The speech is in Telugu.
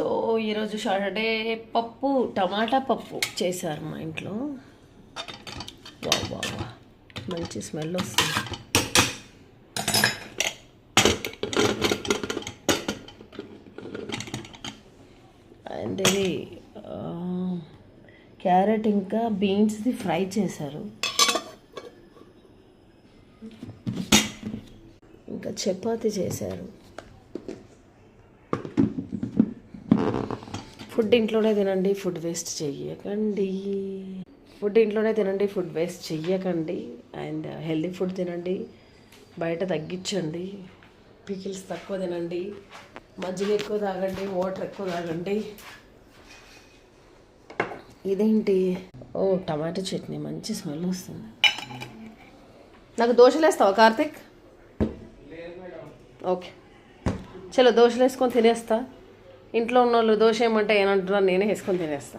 సో ఈరోజు సాటర్డే పప్పు టమాటా పప్పు చేశారు మా ఇంట్లో. వావ్ వావ్ వావ్, మంచి స్మెల్ వస్తుంది. అండ్ ఇది క్యారెట్ ఇంకా బీన్స్ది ఫ్రై చేశారు. ఇంకా చపాతీ చేశారు. ఫుడ్ ఇంట్లోనే తినండి, ఫుడ్ వేస్ట్ చెయ్యకండి. ఫుడ్ ఇంట్లోనే తినండి, ఫుడ్ వేస్ట్ చెయ్యకండి. అండ్ హెల్దీ ఫుడ్ తినండి, బయట తగ్గించండి. పికిల్స్ తక్కువ తినండి, మజ్జిగ ఎక్కువ తాగండి, వాటర్ ఎక్కువ తాగండి. ఇదేంటి? ఓ టమాటో చట్నీ, మంచి స్మెల్ వస్తుంది. నాకు దోశలు వేస్తావా కార్తిక్? ఓకే చలో, దోశలు వేసుకొని తినేస్తా. ఇంట్లో ఉన్న వాళ్ళు దోశ ఏమంటే ఏమంటారు, నేనే వేసుకొని తినేస్తా.